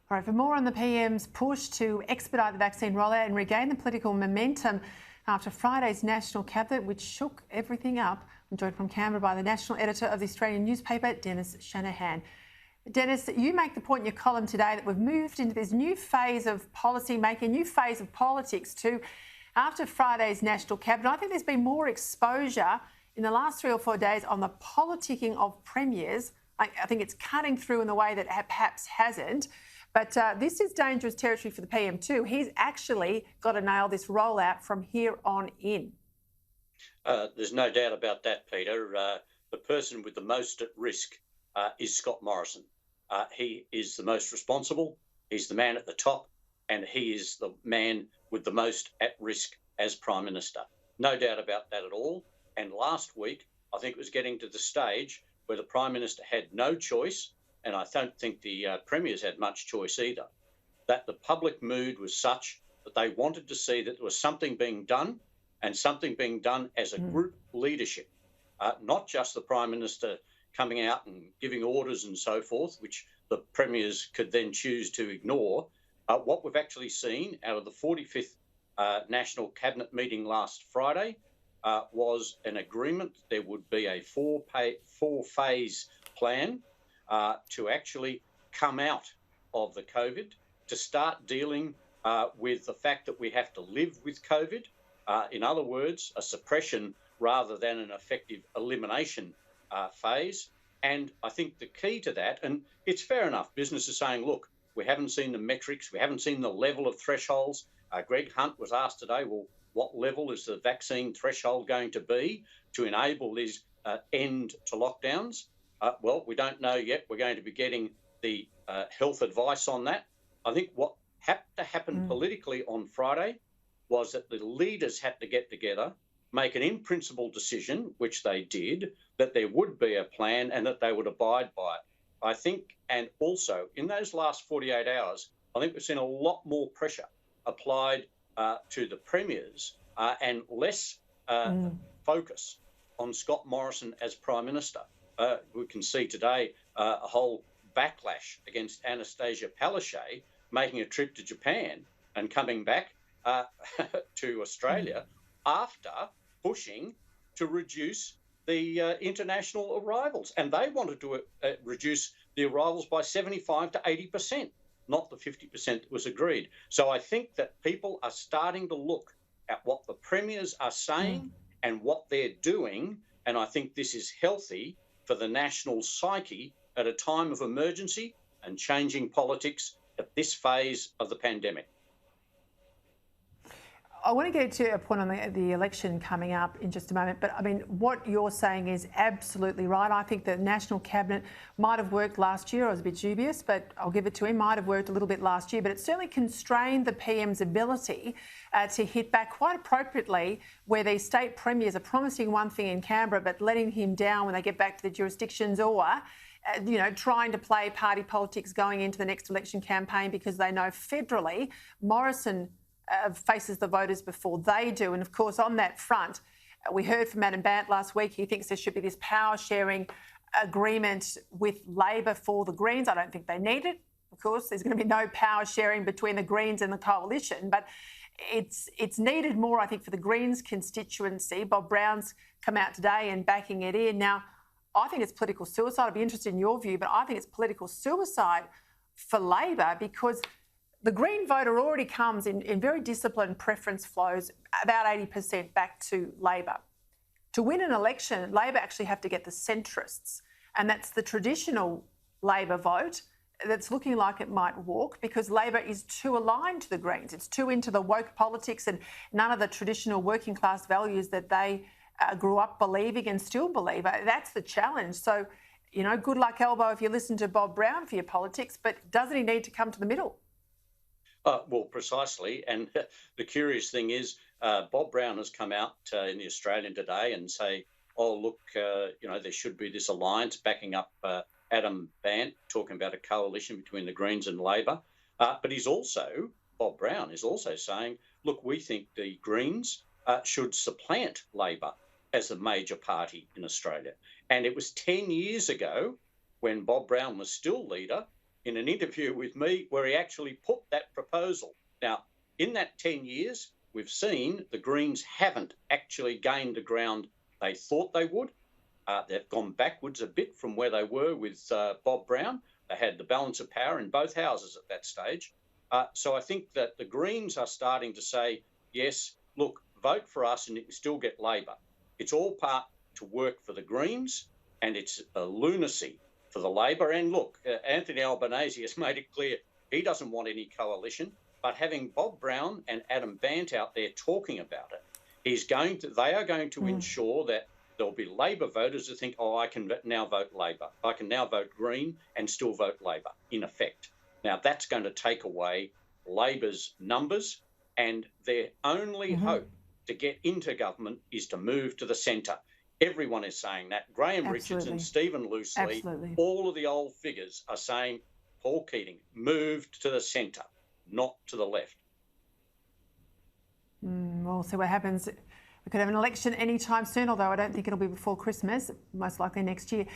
All right, for more on the PM's push to expedite the vaccine rollout and regain the political momentum after Friday's National Cabinet, which shook everything up, I'm joined from Canberra by the national editor of the Australian newspaper, Dennis Shanahan. Dennis, you make the point in your column today that we've moved into this new phase of policy making, new phase of politics too, after Friday's National Cabinet. I think there's been more exposure in the last 3 or 4 days on the politicking of premiers. I think it's cutting through in the way that it perhaps hasn't. But this is dangerous territory for the PM too. He's actually got to nail this rollout from here on in. There's no doubt about that, Peter. The person with the most at risk is Scott Morrison. He is the most responsible, he's the man at the top, and he is the man with the most at risk as Prime Minister. No doubt about that at all. And last week, I think it was getting to the stage where the Prime Minister had no choice, and I don't think the Premiers had much choice either, that the public mood was such that they wanted to see that there was something being done, and something being done as a group leadership, not just the Prime Minister coming out and giving orders and so forth, which the Premiers could then choose to ignore. What we've actually seen out of the 45th National Cabinet meeting last Friday was an agreement that there would be a four-phase plan to actually come out of the COVID, to start dealing with the fact that we have to live with COVID. In other words, a suppression rather than an effective elimination phase. And I think the key to that, and it's fair enough, business is saying, look, we haven't seen the metrics, we haven't seen the level of thresholds. Greg Hunt was asked today, well, what level is the vaccine threshold going to be to enable these end to lockdowns? Well, we don't know yet. We're going to be getting the health advice on that. I think what had to happen politically on Friday was that the leaders had to get together, make an in-principle decision, which they did, that there would be a plan and that they would abide by it. I think, and also in those last 48 hours, I think we've seen a lot more pressure applied to the Premiers and less focus on Scott Morrison as Prime Minister. We can see today a whole backlash against Anastasia Palaszczuk making a trip to Japan and coming back to Australia after pushing to reduce the international arrivals. And they wanted to reduce the arrivals by 75 to 80%, not the 50% that was agreed. So I think that people are starting to look at what the Premiers are saying and what they're doing. And I think this is healthy for the national psyche at a time of emergency and changing politics at this phase of the pandemic. I want to get to a point on the election coming up in just a moment, but I mean, what you're saying is absolutely right. I think the National Cabinet might have worked last year. I was a bit dubious, but I'll give it to him. Might have worked a little bit last year, but it certainly constrained the PM's ability to hit back quite appropriately where these state premiers are promising one thing in Canberra, but letting him down when they get back to the jurisdictions, or trying to play party politics going into the next election campaign because they know federally Morrison faces the voters before they do. And of course, on that front, we heard from Adam Bandt last week. He thinks there should be this power sharing agreement with Labor for the Greens. I don't think they need it. Of course, there's going to be no power sharing between the Greens and the coalition, but it's needed more, I think, for the Greens constituency. Bob Brown's come out today and backing it in. Now, I think it's political suicide. I'd be interested in your view, but I think it's political suicide for Labor because the Green voter already comes in very disciplined preference flows, about 80% back to Labor. To win an election, Labor actually have to get the centrists, and that's the traditional Labor vote that's looking like it might walk because Labor is too aligned to the Greens. It's too into the woke politics and none of the traditional working class values that they grew up believing and still believe. That's the challenge. So, good luck, Elbow, if you listen to Bob Brown for your politics, but doesn't he need to come to the middle? Well, precisely. And the curious thing is Bob Brown has come out in the Australian today and say, oh, look, there should be this alliance backing up Adam Bandt, talking about a coalition between the Greens and Labor. But Bob Brown is also saying, look, we think the Greens should supplant Labor as a major party in Australia. And it was 10 years ago when Bob Brown was still leader in an interview with me where he actually put that proposal. Now, in that 10 years, we've seen the Greens haven't actually gained the ground they thought they would. They've gone backwards a bit from where they were with Bob Brown. They had the balance of power in both houses at that stage. So I think that the Greens are starting to say, yes, look, vote for us and you can still get Labor. It's all part to work for the Greens, and it's a lunacy for the Labor. And look, Anthony Albanese has made it clear he doesn't want any coalition, but having Bob Brown and Adam Bandt out there talking about it, they are going to ensure that there'll be Labor voters who think, oh, I can now vote Labor. I can now vote Green and still vote Labor, in effect. Now, that's going to take away Labor's numbers, and their only hope to get into government is to move to the centre. Everyone is saying that. Graham Richardson, Stephen Loosley, all of the old figures are saying, Paul Keating, moved to the centre, not to the left. We'll see what happens. We could have an election anytime soon, although I don't think it'll be before Christmas, most likely next year.